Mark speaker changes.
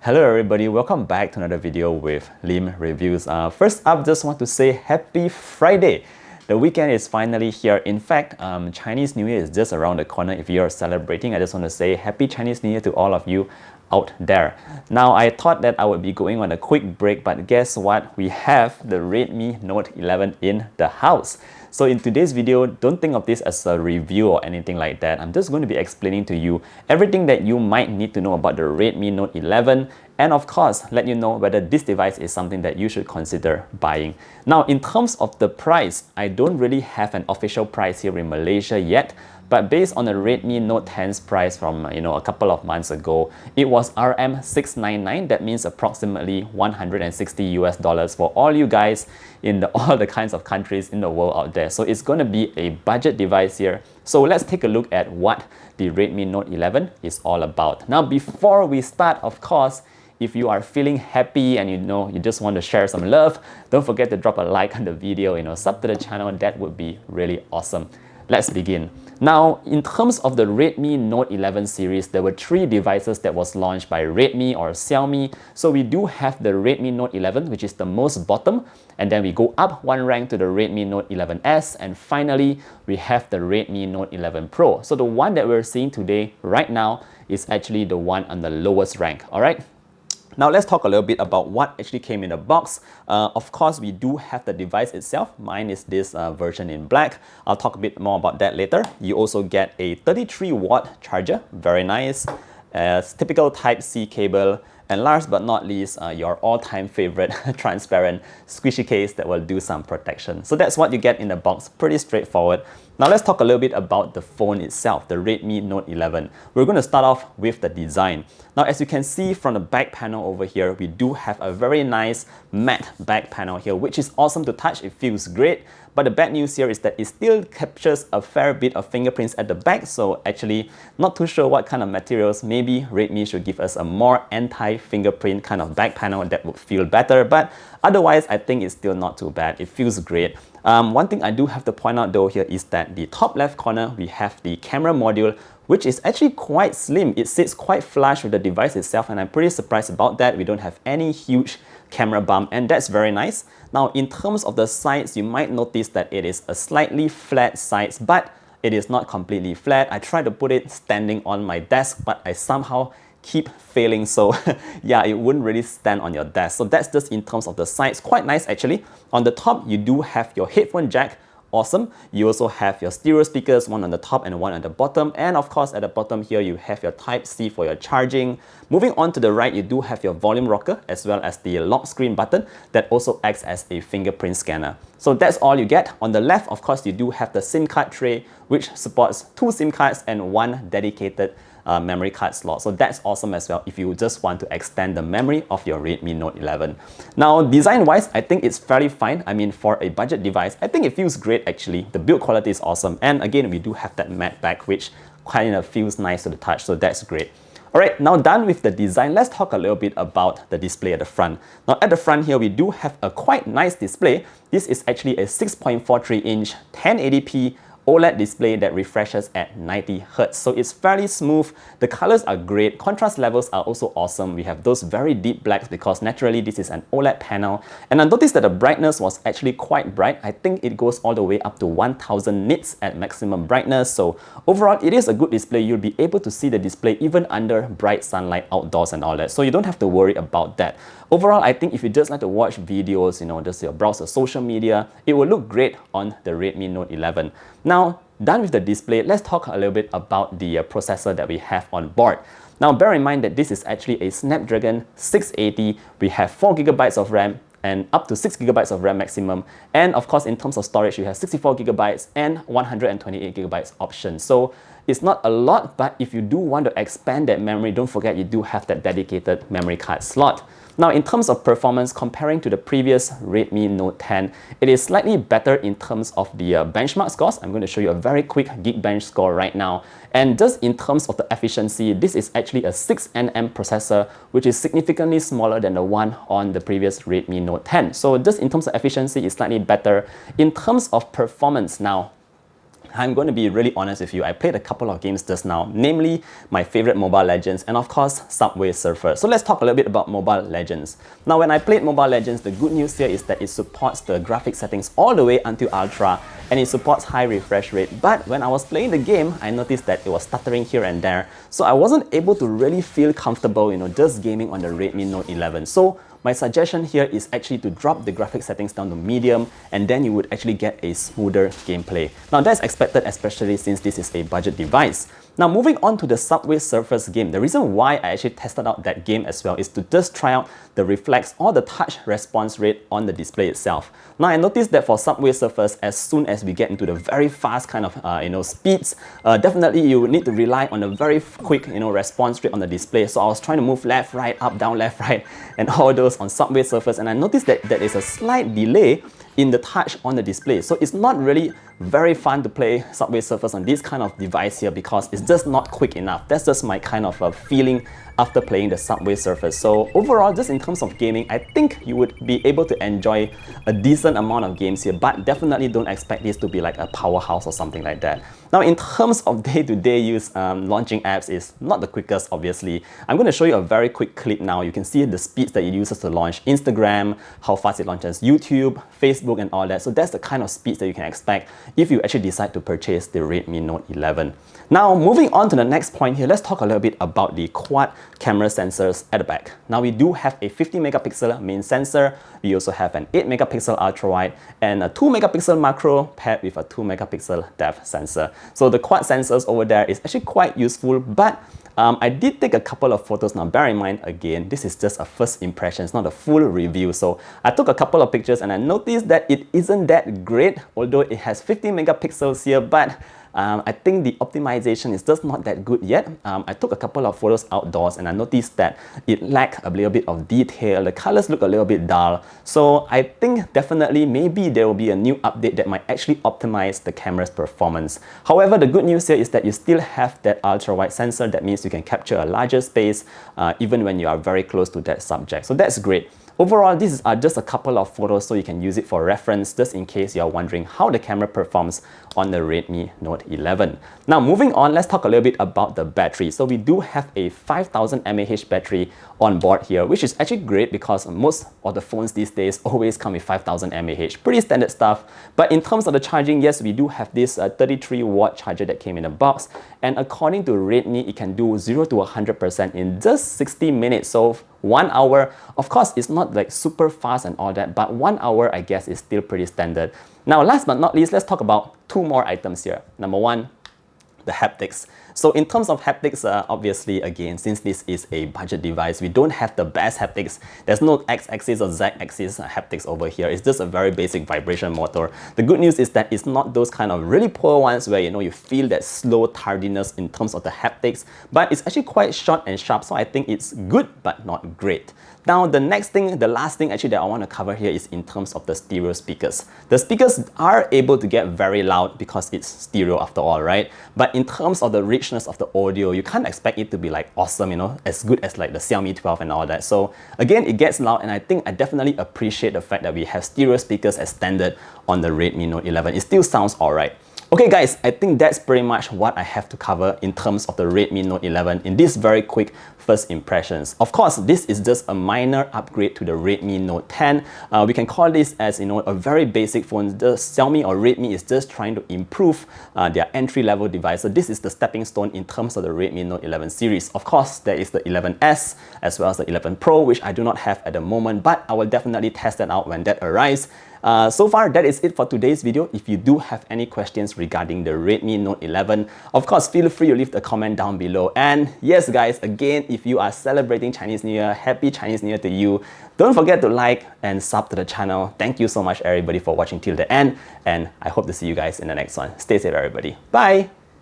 Speaker 1: Hello everybody, welcome back to another video with Lim Reviews. First up, just want to say happy Friday. The weekend is finally here. In fact, Chinese New Year is just around the corner. If you are celebrating, I just want to say happy Chinese New Year to all of you out there. Now, I thought that I would be going on a quick break, but guess what? We have the Redmi Note 11 in the house. So in today's video, don't think of this as a review or anything like that. I'm just going to be explaining to you everything that you might need to know about the Redmi Note 11 and of course, let you know whether this device is something that you should consider buying. Now, in terms of the price, I don't really have an official price here in Malaysia yet, but based on the Redmi Note 10's price from a couple of months ago, it was RM699. That means approximately $160 for all you guys in all the kinds of countries in the world out there. So it's going to be a budget device here. So let's take a look at what the Redmi Note 11 is all about. Now, before we start, of course, if you are feeling happy and you just want to share some love, don't forget to drop a like on the video, sub to the channel. That would be really awesome. Let's begin. Now, in terms of the Redmi Note 11 series, there were 3 devices that was launched by Redmi or Xiaomi. So we do have the Redmi Note 11, which is the most bottom, and then we go up one rank to the Redmi Note 11S, and finally, we have the Redmi Note 11 Pro. So the one that we're seeing today, right now, is actually the one on the lowest rank, all right? Now let's talk a little bit about what actually came in the box. Of course, we do have the device itself. Mine is this version in black. I'll talk a bit more about that later. You also get a 33-watt charger, very nice. Typical Type-C cable. And last but not least, your all-time favorite transparent squishy case that will do some protection. So that's what you get in the box, pretty straightforward. Now let's talk a little bit about the phone itself, the Redmi Note 11. We're going to start off with the design. Now, as you can see from the back panel over here, we do have a very nice matte back panel here, which is awesome to touch. It feels great. But the bad news here is that it still captures a fair bit of fingerprints at the back. So actually, not too sure what kind of materials. Maybe Redmi should give us a more anti-fingerprint kind of back panel that would feel better. But otherwise, I think it's still not too bad. It feels great. One thing I do have to point out though here is that the top left corner, we have the camera module, which is actually quite slim. It sits quite flush with the device itself, and I'm pretty surprised about that. We don't have any huge camera bump, and that's very nice. Now, in terms of the sides, you might notice that it is a slightly flat sides, but it is not completely flat. I tried to put it standing on my desk, but I somehow keep failing. So yeah, it wouldn't really stand on your desk. So that's just in terms of the sides. Quite nice actually. On the top, you do have your headphone jack. Awesome. You also have your stereo speakers, one on the top and one on the bottom. And of course, at the bottom here, you have your Type-C for your charging. Moving on to the right, you do have your volume rocker as well as the lock screen button that also acts as a fingerprint scanner. So that's all you get. On the left, of course, you do have the SIM card tray, which supports 2 SIM cards and 1 dedicated memory card slot. So that's awesome as well if you just want to extend the memory of your Redmi Note 11. Now, design-wise, I think it's fairly fine. I mean, for a budget device, I think it feels great actually. The build quality is awesome. And again, we do have that matte back, which kind of feels nice to the touch. So that's great. All right, now done with the design, let's talk a little bit about the display at the front. Now at the front here, we do have a quite nice display. This is actually a 6.43-inch 1080p OLED display that refreshes at 90 Hz. So it's fairly smooth. The colors are great. Contrast levels are also awesome. We have those very deep blacks because naturally this is an OLED panel. And I noticed that the brightness was actually quite bright. I think it goes all the way up to 1000 nits at maximum brightness. So overall, it is a good display. You'll be able to see the display even under bright sunlight outdoors and all that. So you don't have to worry about that. Overall, I think if you just like to watch videos, just browse the social media, it will look great on the Redmi Note 11. Now, done with the display, let's talk a little bit about the processor that we have on board. Now, bear in mind that this is actually a Snapdragon 680. We have 4 GB of RAM and up to 6 GB of RAM maximum. And of course, in terms of storage, you have 64 GB and 128 GB option. So it's not a lot, but if you do want to expand that memory, don't forget you do have that dedicated memory card slot. Now, in terms of performance, comparing to the previous Redmi Note 10, it is slightly better in terms of the benchmark scores. I'm going to show you a very quick Geekbench score right now. And just in terms of the efficiency, this is actually a 6nm processor, which is significantly smaller than the one on the previous Redmi Note 10. So just in terms of efficiency, it's slightly better. In terms of performance now, I'm going to be really honest with you. I played a couple of games just now, namely my favorite Mobile Legends and of course Subway Surfer. So let's talk a little bit about Mobile Legends. Now when I played Mobile Legends, the good news here is that it supports the graphic settings all the way until Ultra and it supports high refresh rate. But when I was playing the game, I noticed that it was stuttering here and there. So I wasn't able to really feel comfortable, just gaming on the Redmi Note 11. So my suggestion here is actually to drop the graphic settings down to medium and then you would actually get a smoother gameplay. Now that's expected, especially since this is a budget device. Now moving on to the Subway Surfers game, the reason why I actually tested out that game as well is to just try out the reflex or the touch response rate on the display itself. Now I noticed that for Subway Surfers, as soon as we get into the very fast kind of speeds, definitely you would need to rely on a very quick response rate on the display. So I was trying to move left, right, up, down, left, right, and all those on Subway Surfers, and I noticed that there is a slight delay in the touch on the display. So it's not really very fun to play Subway Surfers on this kind of device here because it's just not quick enough. That's just my kind of feeling after playing the Subway Surfers. So overall, just in terms of gaming, I think you would be able to enjoy a decent amount of games here, but definitely don't expect this to be like a powerhouse or something like that. Now, in terms of day-to-day use, launching apps is not the quickest, obviously. I'm going to show you a very quick clip now. You can see the speeds that it uses to launch Instagram, how fast it launches YouTube, Facebook, and all that. So that's the kind of speeds that you can expect if you actually decide to purchase the Redmi Note 11. Now, moving on to the next point here, let's talk a little bit about the quad camera sensors at the back. Now, we do have a 50 megapixel main sensor. We also have an 8 megapixel ultra wide and a 2 megapixel macro paired with a 2 megapixel depth sensor. So the quad sensors over there is actually quite useful, but I did take a couple of photos. Now bear in mind, again, this is just a first impression, it's not a full review. So I took a couple of pictures and I noticed that it isn't that great, although it has 50 megapixels here, but I think the optimization is just not that good yet. I took a couple of photos outdoors and I noticed that it lacked a little bit of detail. The colors look a little bit dull. So I think definitely maybe there will be a new update that might actually optimize the camera's performance. However, the good news here is that you still have that ultra wide sensor. That means you can capture a larger space even when you are very close to that subject. So that's great. Overall, these are just a couple of photos so you can use it for reference just in case you're wondering how the camera performs on the Redmi Note 11. Now moving on, let's talk a little bit about the battery. So we do have a 5000 mAh battery on board here, which is actually great because most of the phones these days always come with 5000 mAh. Pretty standard stuff. But in terms of the charging, yes, we do have this 33 watt charger that came in a box. And according to Redmi, it can do 0 to 100% in just 60 minutes. So 1 hour, of course, it's not like super fast and all that, but 1 hour, I guess, is still pretty standard. Now, last but not least, let's talk about two more items here. Number one, the haptics. So in terms of haptics, obviously, again, since this is a budget device, we don't have the best haptics. There's no X-axis or Z-axis haptics over here. It's just a very basic vibration motor. The good news is that it's not those kind of really poor ones where you feel that slow tardiness in terms of the haptics, but it's actually quite short and sharp. So I think it's good, but not great. Now, the last thing actually that I want to cover here is in terms of the stereo speakers. The speakers are able to get very loud because it's stereo after all, right? But in terms of the richness of the audio, you can't expect it to be like awesome, as good as like the Xiaomi 12 and all that. So again, it gets loud, and I think I definitely appreciate the fact that we have stereo speakers as standard on the Redmi Note 11. It still sounds alright. Okay guys, I think that's pretty much what I have to cover in terms of the Redmi Note 11 in this very quick first impressions. Of course, this is just a minor upgrade to the Redmi Note 10. We can call this as a very basic phone. The Xiaomi or Redmi is just trying to improve their entry-level device. So this is the stepping stone in terms of the Redmi Note 11 series. Of course, there is the 11S as well as the 11 Pro, which I do not have at the moment, but I will definitely test that out when that arrives. So far, that is it for today's video. If you do have any questions regarding the Redmi Note 11, of course, feel free to leave a comment down below. And yes, guys, again, if you are celebrating Chinese New Year, happy Chinese New Year to you. Don't forget to like and sub to the channel. Thank you so much, everybody, for watching till the end. And I hope to see you guys in the next one. Stay safe, everybody. Bye!